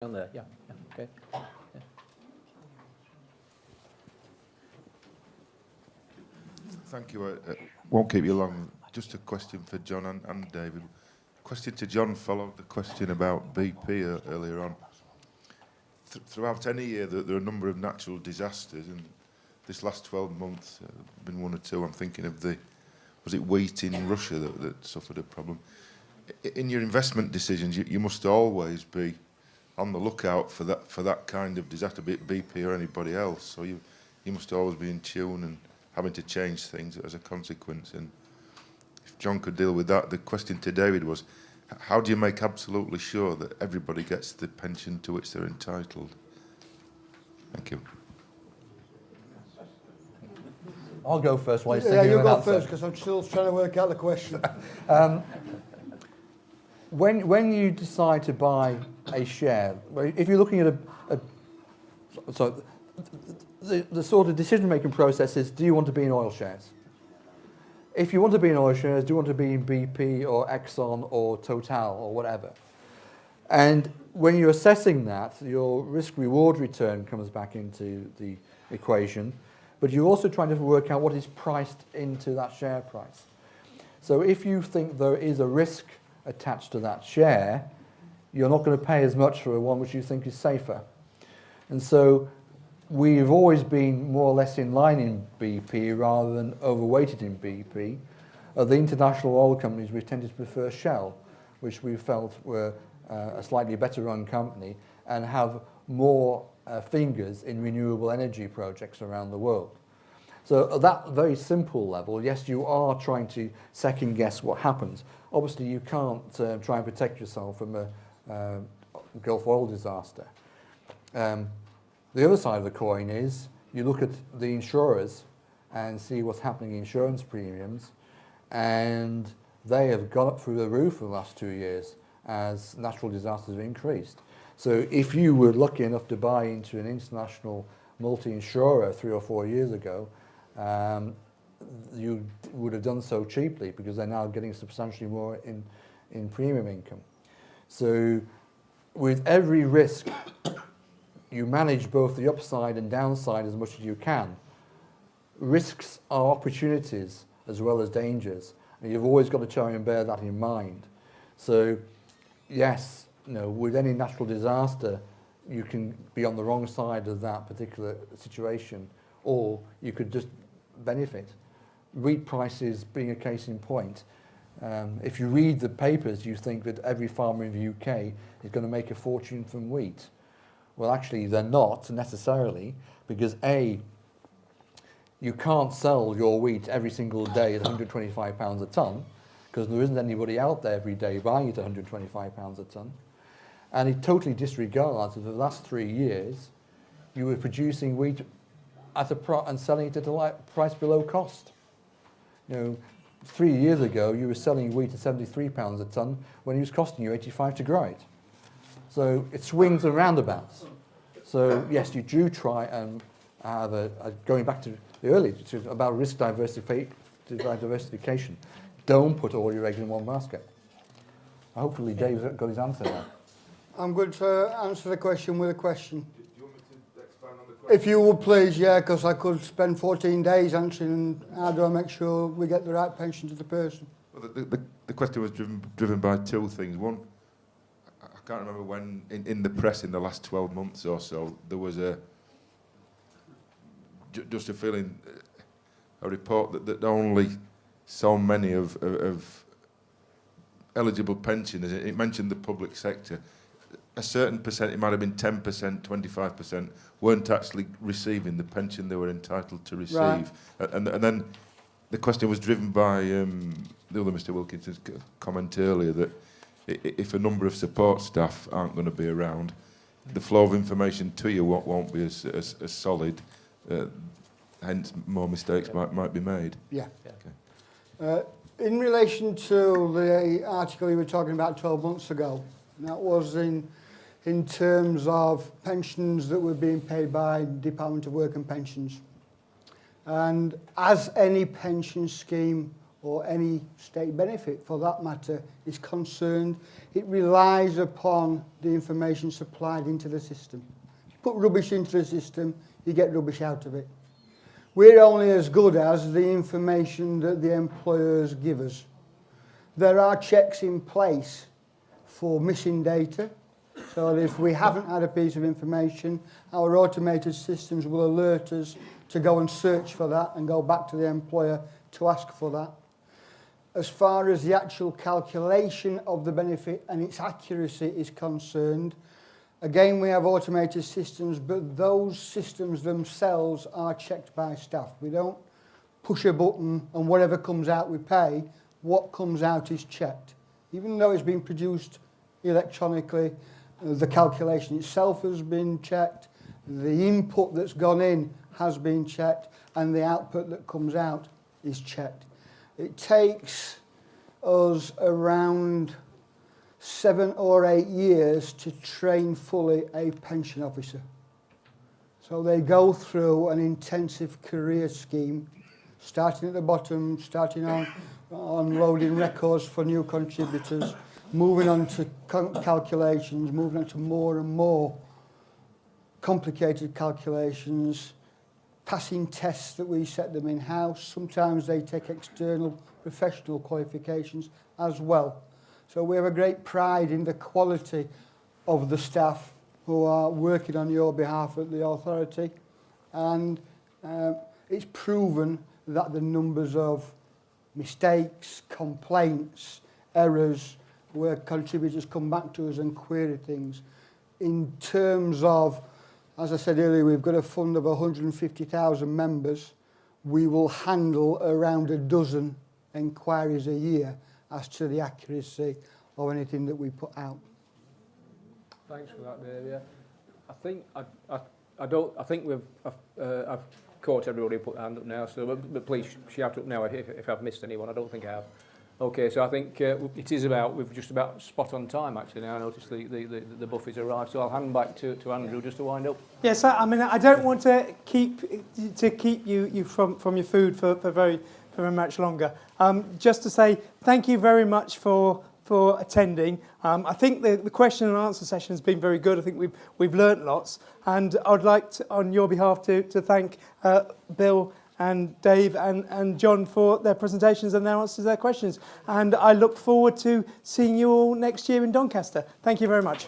On there, yeah, okay. Yeah. Thank you. Won't keep you long. Just a question for John and David. Question to John followed the question about BP earlier on. Throughout any year, there are a number of natural disasters, and this last 12 months, been one or two. I'm thinking of was it wheat in Russia that suffered a problem? In your investment decisions, you must always be on the lookout for that kind of disaster, be it BP or anybody else. So you must always be in tune and having to change things as a consequence. And if John could deal with that, the question to David was, how do you make absolutely sure that everybody gets the pension to which they're entitled? Thank you. I'll go first while you're Yeah, thinking you of an go answer. first, because I'm still trying to work out the question. When you decide to buy a share, if you're looking at the sort of decision-making process is, do you want to be in oil shares? If you want to be in oil shares, do you want to be in BP or Exxon or Total or whatever? And when you're assessing that, your risk-reward return comes back into the equation, but you're also trying to work out what is priced into that share price. So if you think there is a risk attached to that share, you're not going to pay as much for one which you think is safer. And so we've always been more or less in line in BP rather than overweighted in BP. The international oil companies, we've tended to prefer Shell, which we felt were a slightly better run company and have more fingers in renewable energy projects around the world. So at that very simple level, yes, you are trying to second guess what happens. Obviously, you can't try and protect yourself from a Gulf oil disaster. The other side of the coin is you look at the insurers and see what's happening in insurance premiums, and they have gone up through the roof for the last 2 years as natural disasters have increased. So if you were lucky enough to buy into an international multi-insurer 3 or 4 years ago, you would have done so cheaply because they're now getting substantially more in premium income. So with every risk, you manage both the upside and downside as much as you can. Risks are opportunities as well as dangers, and you've always got to try and bear that in mind. So yes, with any natural disaster, you can be on the wrong side of that particular situation, or you could just benefit. Wheat prices being a case in point. If you read the papers, you think that every farmer in the UK is going to make a fortune from wheat. Well, actually, they're not necessarily, because A, you can't sell your wheat every single day at £125 a tonne, because there isn't anybody out there every day buying it at £125 a tonne. And it totally disregards that for the last 3 years, you were producing wheat at and selling it at a price below cost. 3 years ago, you were selling wheat at £73 a tonne when it was costing you 85 to grow it. So it swings and roundabouts. So yes, you do try and have going back to the earlier, about risk diversification. Don't put all your eggs in one basket. Hopefully Dave's got his answer now. I'm going to answer the question with a question. Do you want me to expand on the question? If you would please, yeah, because I could spend 14 days answering how do I make sure we get the right pension to the person. Well, the question was driven by two things. One, I can't remember when in the press in the last 12 months or so there was just a feeling, a report that only so many of eligible pensioners, it mentioned the public sector, a certain percent, it might have been 10%, 25%, weren't actually receiving the pension they were entitled to receive. Right. And then the question was driven by the other Mr. Wilkinson's comment earlier that if a number of support staff aren't going to be around, the flow of information to you won't be as solid, hence more mistakes might be made. Yeah. Okay. In relation to the article you were talking about 12 months ago, that was in terms of pensions that were being paid by Department of Work and Pensions. And as any pension scheme or any state benefit for that matter is concerned, it relies upon the information supplied into the system. You put rubbish into the system, you get rubbish out of it. We're only as good as the information that the employers give us. There are checks in place for missing data, so that if we haven't had a piece of information, our automated systems will alert us to go and search for that and go back to the employer to ask for that. As far as the actual calculation of the benefit and its accuracy is concerned, again, we have automated systems, but those systems themselves are checked by staff. We don't push a button and whatever comes out we pay. What comes out is checked. Even though it's been produced electronically, the calculation itself has been checked, the input that's gone in has been checked, and the output that comes out is checked. It takes us around 7 or 8 years to train fully a pension officer. So they go through an intensive career scheme, starting at the bottom, starting on loading records for new contributors, moving on to calculations, moving on to more and more complicated calculations, passing tests that we set them in-house. Sometimes they take external professional qualifications as well. So we have a great pride in the quality of the staff who are working on your behalf at the authority, and it's proven that the numbers of mistakes, complaints, errors, where contributors come back to us and query things. In terms of, as I said earlier, we've got a fund of 150,000 members. We will handle around a dozen enquiries a year as to the accuracy of anything that we put out. Thanks for that, Dave. Yeah, I think I think I've caught everybody who put their hand up now. So, but please shout up now if I've missed anyone. I don't think I have. Okay, so I think it is about, we've just about spot on time actually now. I noticed the buffet's arrived, so I'll hand back to Andrew just to wind up. Yes, I mean, I don't want to keep you from your food for very much longer. Just to say thank you very much for attending. I think the question and answer session has been very good. I think we've learnt lots, and I'd like to, on your behalf, to thank Bill and Dave and John for their presentations and their answers to their questions. And I look forward to seeing you all next year in Doncaster. Thank you very much.